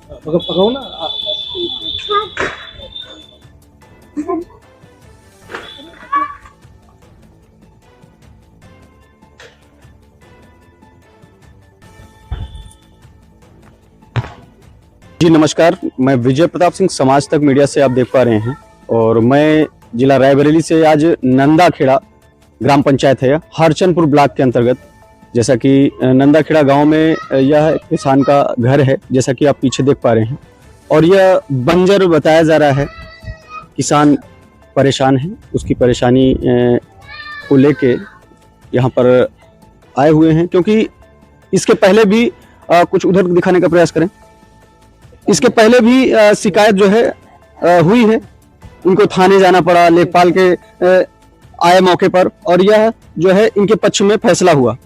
पकाओ ना। जी नमस्कार, मैं विजय प्रताप सिंह समाज तक मीडिया से आप देख पा रहे हैं और मैं जिला रायबरेली से आज नंदाखेड़ा ग्राम पंचायत है हरचंदपुर ब्लॉक के अंतर्गत। जैसा कि नंदाखेड़ा गांव में यह किसान का घर है, जैसा कि आप पीछे देख पा रहे हैं, और यह बंजर बताया जा रहा है। किसान परेशान है, उसकी परेशानी को लेके यहाँ पर आए हुए हैं, क्योंकि इसके पहले भी कुछ उधर दिखाने का प्रयास करें। इसके पहले भी शिकायत जो है हुई है, उनको थाने जाना पड़ा, लेखपाल के आए मौके पर, और यह जो है इनके पक्ष में फैसला हुआ।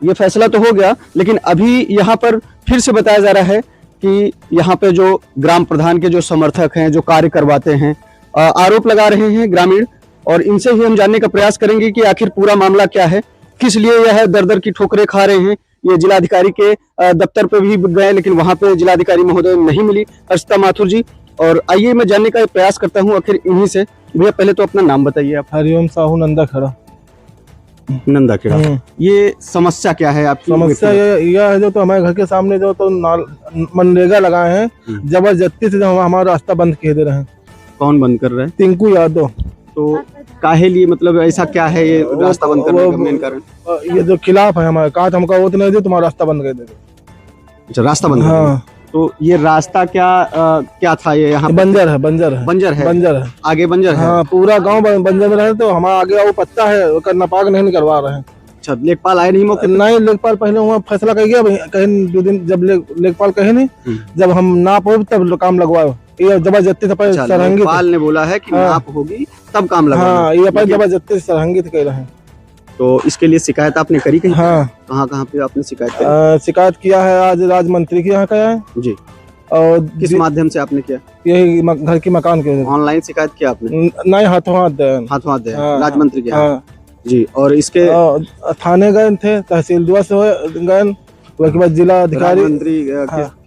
ये फैसला तो हो गया, लेकिन अभी यहाँ पर फिर से बताया जा रहा है कि यहाँ पे जो ग्राम प्रधान के जो समर्थक हैं, जो कार्य करवाते हैं, आरोप लगा रहे हैं ग्रामीण, और इनसे ही हम जानने का प्रयास करेंगे कि आखिर पूरा मामला क्या है, किस लिए यह दर दर की ठोकरें खा रहे हैं। ये जिलाधिकारी के दफ्तर पे भी गए, लेकिन वहां पे जिलाधिकारी महोदय नहीं मिली, हर्षिता माथुर जी। और आइए मैं जानने का प्रयास करता हूं आखिर इन्हीं से। भैया पहले तो अपना नाम बताइए आप। हरिओम साहू नंदाखेड़ा। नंदाखेड़ा, ये समस्या क्या है आपकी? समस्या यह है जो तो हमारे घर के सामने जो तो मनरेगा लगाए हैं, जबरदस्ती से हमारा रास्ता बंद किए दे रहे हैं। कौन बंद कर रहा है? टिंकू यादव। तो काहे लिए, मतलब ऐसा क्या है ये रास्ता बंद करने का मेन कारण? ये जो खिलाफ है हमारे, कहा हमका वो तो नहीं दे, तुम्हारा रास्ता बंद कर दे। अच्छा, रास्ता बंद। हाँ। तो ये रास्ता क्या था? ये यहाँ बंजर है। बंजर है। आगे बंजर है। हाँ, पूरा गांव बंजर में रहे, तो हमारा आगे वो पत्ता है, उसका नपाक नहीं करवा रहे हैं। अच्छा, लेखपाल आए नहीं मौके? नहीं, लेखपाल पहले वहाँ फैसला कर गया, कहीं 2 दिन जब लेखपाल कहे नहीं, जब हम नाप हो तब काम लगवाओ। ये जबरदस्ती से सरहंगी ने बोला है कि नाप होगी तब काम लगा। हाँ, ये जबरदस्ती से सरहंगी कह रहे हैं। तो इसके लिए शिकायत आपने करी कहीं? हाँ। कहाँ पे आपने शिकायत करी? शिकायत किया है, आज राज्य मंत्री के यहाँ किया है जी। और किस माध्यम से आपने किया? यही घर की मकान के। ऑनलाइन शिकायत किया आपने? नहीं, हाथों हाथ दे राज्य मंत्री के यहाँ। जी। और इसके थाने गए थे, तहसीलदार से गए, उसके बाद जिला अधिकारी मंत्री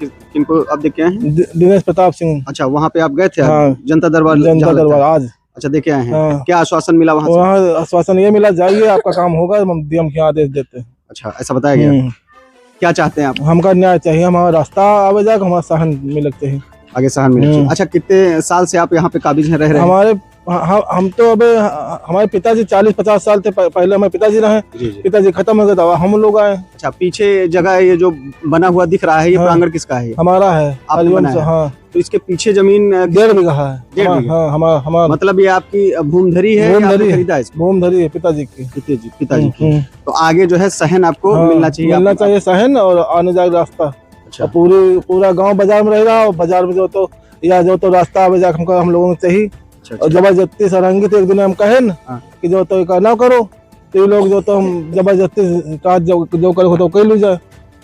किनको अब देखे हैं? दिनेश प्रताप सिंह। अच्छा, वहाँ पे आप गए थे? हाँ। जनता दरबार आज। अच्छा, देखे आए हैं। हाँ। क्या आश्वासन मिला वहाँ से? वहाँ आश्वासन ये मिला, जाइए आपका काम होगा, हम डीएम के आदेश देते हैं। अच्छा, ऐसा बताया गया। क्या चाहते हैं आप? हमका न्याय चाहिए, हमारा रास्ता आवे जाकर हमारा सहन मिल लगते हैं। आगे सहन मिले। अच्छा, कितने साल से आप यहाँ पे काबिज हैं, रह रहे हैं? हम तो अब हमारे पिताजी 40-50 साल से पहले हमारे पिताजी रहे। पिताजी खत्म हो गए तो हम लोग आए। अच्छा, पीछे जगह ये जो बना हुआ दिख रहा है, ये प्रांगण किसका है? हमारा है। हाँ। तो इसके पीछे जमीन 1.5 बीघा है। 1.5 बीघा। हाँ, हमारा मतलब ये आपकी भूमधरी है? भूमधरी है पिताजी की। पिताजी की। तो आगे जो है सहन आपको मिलना चाहिए सहन, और आने जाने रास्ता। अच्छा। पूरा गांव बाजार में रहेगा, और बाजार में जो तो रास्ता आवे जाकर हमको, हम लोगों को चाहिए। और जबरदस्ती सरहंगी तो एक दिन हम कहे न कि जो तो ना करो, तो ये लोग जो तो हम जबरदस्ती का जो करो तो कर ली जाए।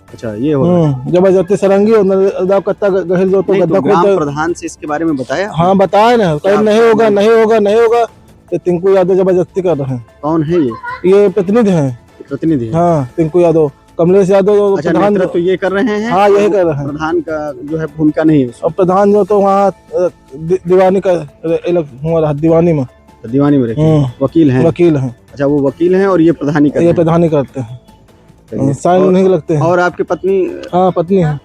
अच्छा, ये हो जबरदस्ती सरहंगी और कत्ता गहल जो तो गड्ढा खोद। प्रधान से इसके बारे में बताया? हाँ, बताया ना, कहीं नहीं होगा। तो टिंकू यादव जबरदस्ती कर रहे हैं। कौन है ये प्रतिनिधि है। हाँ, टिंकू यादव, कमलेश यादव प्रधान तो ये कर रहे हैं। हाँ, यही कर रहे हैं। प्रधान का जो है भूमिका नहीं है। और प्रधान जो तो वहाँ दीवानी का दीवानी में वकील हैं। अच्छा, वो वकील हैं और ये प्रधानी करते हैं। साइन नहीं लगते हैं। और आपकी पत्नी? हाँ, पत्नी है।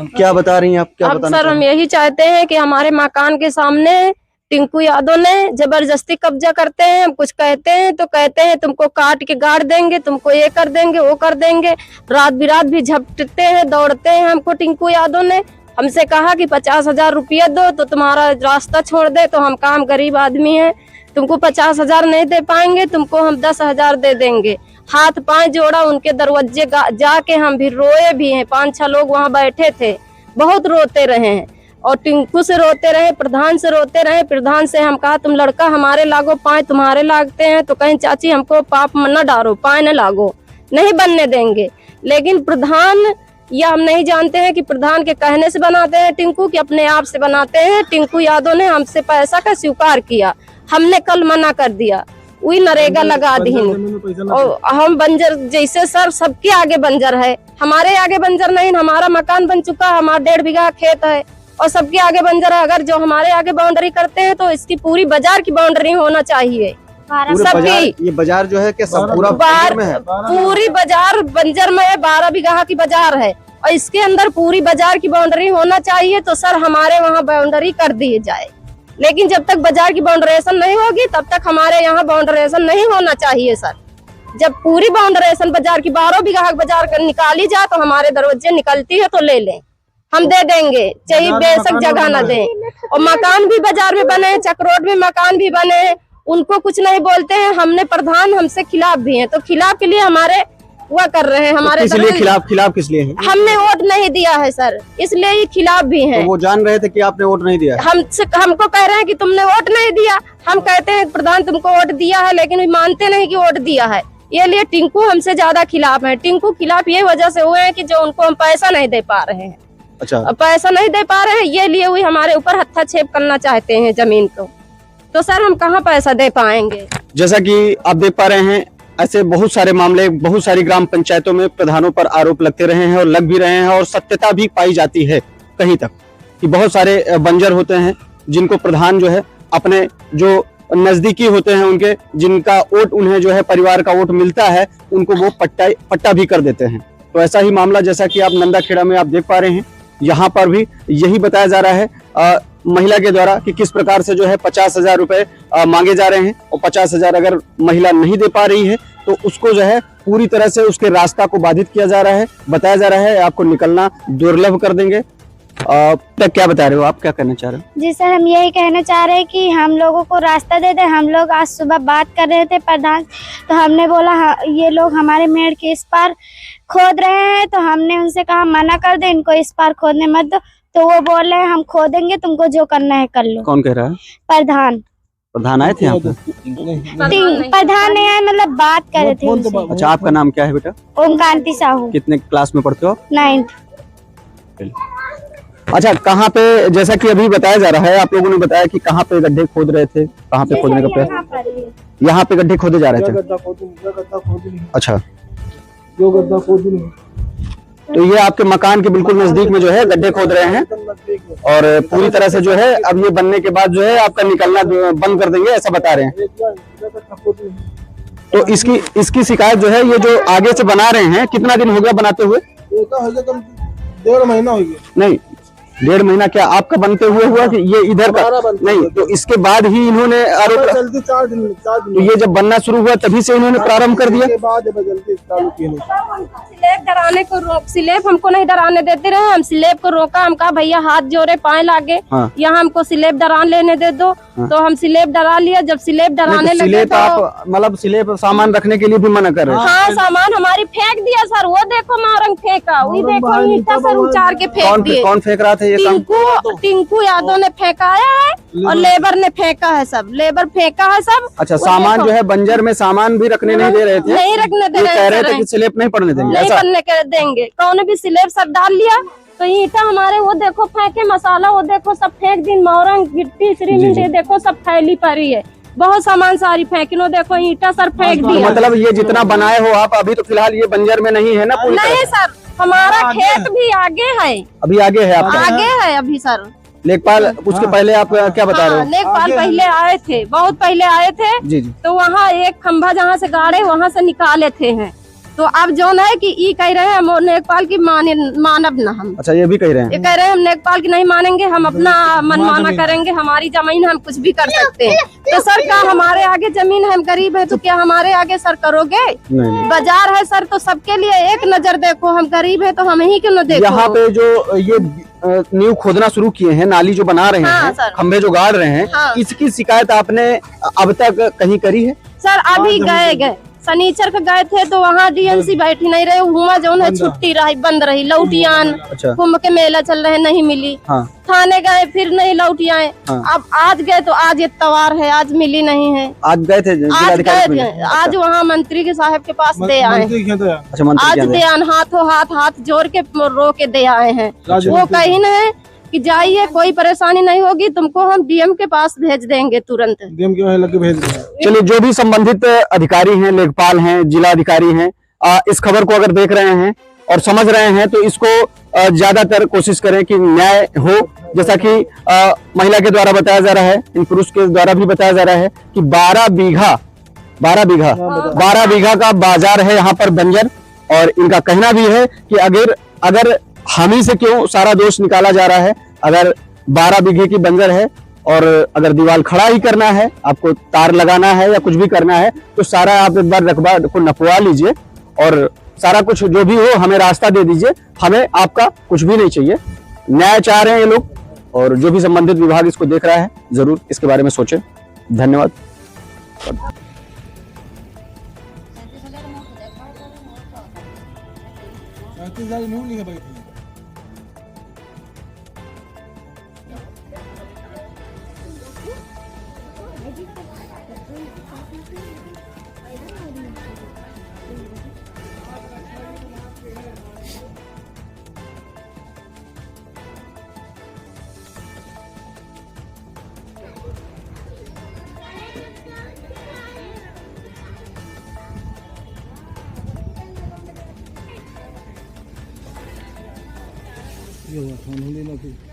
क्या बता रही हैं आप? क्या अब सर हम यही चाहते हैं कि हमारे मकान के सामने टिंकू यादव ने जबरदस्ती कब्जा करते हैं। हम कुछ कहते हैं तो कहते हैं तुमको काट के गाड़ देंगे, तुमको ये कर देंगे, वो कर देंगे। रात बिरात भी झपटते हैं, दौड़ते हैं हमको। टिंकू यादव ने हमसे कहा कि 50,000 रुपया दो तो तुम्हारा रास्ता छोड़ दे। तो हम कहा हम गरीब आदमी हैं, तुमको 50,000 नहीं दे पाएंगे, तुमको हम 10,000 दे देंगे। हाथ पांव जोड़ा, उनके दरवाजे जाके हम भी रोए भी हैं। 5-6 लोग वहाँ बैठे थे, बहुत रोते रहे हैं। और टिंकू से रोते रहे, प्रधान से रोते रहे। प्रधान से हम कहा तुम लड़का हमारे लागो, पाए तुम्हारे लागते हैं। तो कहीं चाची हमको पाप न डारो, पाए न लागो, नहीं बनने देंगे। लेकिन प्रधान, या हम नहीं जानते हैं कि प्रधान के कहने से बनाते हैं टिंकू, कि अपने आप से बनाते हैं। टिंकू यादव ने हमसे पैसा का स्वीकार किया, हमने कल मना कर दिया। वही नरेगा लगा दी। और हम बंजर जैसे सर सबके आगे बंजर है, हमारे आगे बंजर नहीं। हमारा मकान बन चुका, हमारा 1.5 बीघा खेत है और सबके आगे बंजर है। अगर जो हमारे आगे बाउंड्री करते हैं तो इसकी पूरी बाजार की बाउंड्री होना चाहिए सबकी। ये बाजार जो है क्या सब पूरा बार में है? पूरी बाजार बंजर में है, 12 बीघा की बाजार है और इसके अंदर पूरी बाजार की बाउंड्री होना चाहिए। तो सर हमारे वहाँ बाउंड्री कर दी जाए, लेकिन जब तक बाजार की बाउंड्रेशन नहीं होगी तब तक हमारे यहाँ बाउंड्रेशन नहीं होना चाहिए सर। जब पूरी बाउंड्रेशन बाजार की 12 बीघा बाजार कर निकाली जाए तो हमारे दरवाजे निकलती है तो ले लें, हम दे देंगे, चाहे बेशक जगह न दें। और मकान भी बाजार में बने, चक्रोड में मकान भी बने, उनको कुछ नहीं बोलते हैं। हमने प्रधान हमसे खिलाफ भी हैं, तो खिलाफ के लिए हमारे वह कर रहे हैं। हमारे तो इसलिए खिलाफ किस लिए है? हमने वोट नहीं दिया है सर, इसलिए ही खिलाफ भी हैं। तो वो जान रहे थे कि आपने वोट नहीं दिया? हमको कह रहे हैं कि तुमने वोट नहीं दिया। हम कहते हैं प्रधान तुमको वोट दिया है, लेकिन मानते नहीं कि वोट दिया है। ये लिए टिंकू हमसे ज्यादा खिलाफ है। टिंकू खिलाफ ये वजह से हुए हैं कि जो उनको हम पैसा नहीं दे पा रहे हैं। अच्छा, पैसा नहीं दे पा रहे हैं, ये लिए हुए हमारे ऊपर हत्थाक्षेप करना चाहते हैं जमीन को। तो सर हम कहाँ पैसा दे पाएंगे? जैसा कि आप देख पा रहे हैं, ऐसे बहुत सारे मामले बहुत सारी ग्राम पंचायतों में प्रधानों पर आरोप लगते रहे हैं और लग भी रहे हैं और सत्यता भी पाई जाती है कहीं तक कि बहुत सारे बंजर होते हैं जिनको प्रधान जो है अपने जो नजदीकी होते हैं उनके, जिनका वोट उन्हें जो है परिवार का वोट मिलता है, उनको वो पट्टा भी कर देते हैं। तो ऐसा ही मामला जैसा कि आप नंदाखेड़ा में आप देख पा रहे हैं, यहाँ पर भी यही बताया जा रहा है महिला के द्वारा कि किस प्रकार से जो है 50,000 रुपए मांगे जा रहे हैं और 50,000 अगर महिला नहीं दे पा रही है तो उसको जो है पूरी तरह से उसके रास्ता को बाधित किया जा रहा है। बताया जा रहा है आपको निकलना दुर्लभ कर देंगे। क्या बता रहे हो आप, क्या कहना चाह रहे हो? जी सर, हम यही कहना चाह रहे हैं कि हम लोगों को रास्ता दे दे। हम लोग आज सुबह बात कर रहे थे प्रधान, तो हमने बोला ये लोग हमारे मेड़ के इस पार खोद रहे हैं, तो हमने उनसे कहा मना कर दे, इनको इस पार खोदने मत दो। तो वो बोल रहे हैं हम खोदेंगे, तुमको जो करना है कर लो। कौन कह रहा है? प्रधान आए थे यहाँ पे? प्रधान नहीं आए, मतलब बात कर रहे थे उनसे। अच्छा, आपका नाम क्या है बेटा? ओम कांति साहू। कितने क्लास में पढ़ते हो? 9th। अच्छा, कहाँ पे, जैसा कि अभी बताया जा रहा है, आप लोगों ने बताया कि कहाँ पे गड्ढे खोद रहे थे, कहाँ पे खोदने का प्रयास? यहाँ पे गड्ढे खोदे जा रहे थे। अच्छा, जो गड्ढा खोद तो ये आपके मकान के बिल्कुल नजदीक में जो है गड्ढे खोद रहे हैं और पूरी तरह से जो है अब ये बनने के बाद जो है आपका निकलना बंद कर देंगे, ऐसा बता रहे हैं। तो इसकी शिकायत जो है, ये जो आगे से बना रहे हैं, कितना दिन हो गया बनाते हुए? 1.5 महीना हो गया। नहीं, 1.5 महीना क्या आपका बनते हुए हुआ कि ये इधर का नहीं? तो इसके बाद ही इन्होंने आरोप, जल्दी 4 दिन। तो ये जब बनना शुरू हुआ तभी से इन्होंने प्रारंभ कर दिया। स्लेब डराने को रोक, स्लेब हमको नहीं डराने देते रहे, हम स्लेब को रोका। हम कहा भैया हाथ जोड़े पाए लागे, यहाँ हमको स्लेब डरान लेने दे दो। तो हम स्लेब डरा लिया। जब स्लेब डराने लगे तो आप मतलब स्लेब सामान रखने के लिए भी मना कर रहे हैं? हाँ, सामान हमारी फेंक दिया सर। वो देखो मारंग फेंका, वही देखो ईटा सर उचार के फेंक दिए। कौन फेंक रहा था ये? टिंकू यादव ने फेंकाया है और लेबर ने फेंका है, सब लेबर फेंका है सब। अच्छा, सामान जो है बंजर में सामान भी रखने नहीं दे रहे थे? नहीं रखने दे रहे, कह रहे थे कि स्लेब नहीं पड़ने देंगे, नहीं पड़ने देंगे। कौन भी स्लेब सब डाल लिया तो ईटा हमारे वो देखो फेंके, मसाला वो देखो सब फेंक दी, मोरंग गिट्टी सीमेंट ये देखो सब फैली पड़ी है। बहुत सामान सारी फेंकी, नो देखो ईटा सर फेंक दिया। मतलब ये जितना बनाए हो आप अभी तो फिलहाल ये बंजर में नहीं है ना? नहीं सर, हमारा खेत भी आगे है। अभी आगे है आपका? आगे है अभी सर। लेखपाल उसके पहले आप क्या बता रहे हो? लेखपाल पहले आए थे, बहुत पहले आए थे। जी जी। तो वहाँ एक खंभा जहाँ से गाड़े वहाँ से निकाले थे हैं। तो अब जो है कि ई कह रहे हैं हम लेखपाल की मानब ना हम। अच्छा, ये भी कह रहे हैं? ये कह रहे हैं हम लेखपाल की नहीं मानेंगे, हम अपना मनमाना करेंगे, हमारी जमीन हम कुछ भी कर सकते हैं। तो सर क्या हमारे आगे जमीन है, हम गरीब है तो क्या हमारे आगे सर करोगे? बाजार है सर तो सबके लिए एक नजर देखो, हम गरीब है तो हम ही क्यों न देखो। यहाँ पे जो ये नींव खोदना शुरू किए हैं, नाली जो बना रहे हैं, खंभे जो गाड़ रहे हैं, इसकी शिकायत आपने अब तक कहीं करी है? सर अभी गए शनिचर का गए थे तो वहाँ डीएमसी बैठी नहीं रहे, हुआ जो है छुट्टी रही, बंद रही। लौटियान कुंभ के मेला चल रहे, नहीं मिली। थाने गए फिर नहीं लौटी आए। अब आज गए तो आज इतवार है, आज मिली नहीं है। आज गए थे? आज वहाँ मंत्री के साहब के पास दे आए। आज दे आन हाथों हाथ जोड़ के रो के दे आए हैं। वो कहीं है कि जाइए, कोई परेशानी नहीं होगी, तुमको हम डीएम के पास भेज देंगे तुरंत। डीएम के वहाँ लग के भेज दें। चलिए, जो भी संबंधित अधिकारी हैं, लेखपाल हैं, जिला अधिकारी हैं, इस खबर को अगर देख रहे हैं और समझ रहे हैं तो इसको ज्यादातर कोशिश करें कि न्याय हो। जैसा कि महिला के द्वारा बताया जा रहा है, इन पुरुष के द्वारा भी बताया जा रहा है कि 12 बीघा का बाजार है यहाँ पर बंजर, और इनका कहना भी है कि अगर हम ही से क्यों सारा दोष निकाला जा रहा है। अगर 12 बीघे की बंजर है और अगर दीवार खड़ा ही करना है, आपको तार लगाना है या कुछ भी करना है, तो सारा आप एक बार रकबा को नपवा लीजिए और सारा कुछ जो भी हो हमें रास्ता दे दीजिए। हमें आपका कुछ भी नहीं चाहिए। न्याय चाह रहे हैं ये लोग, और जो भी संबंधित विभाग इसको देख रहा है जरूर इसके बारे में सोचे। धन्यवाद। ये हुआ, फोन होने लगी।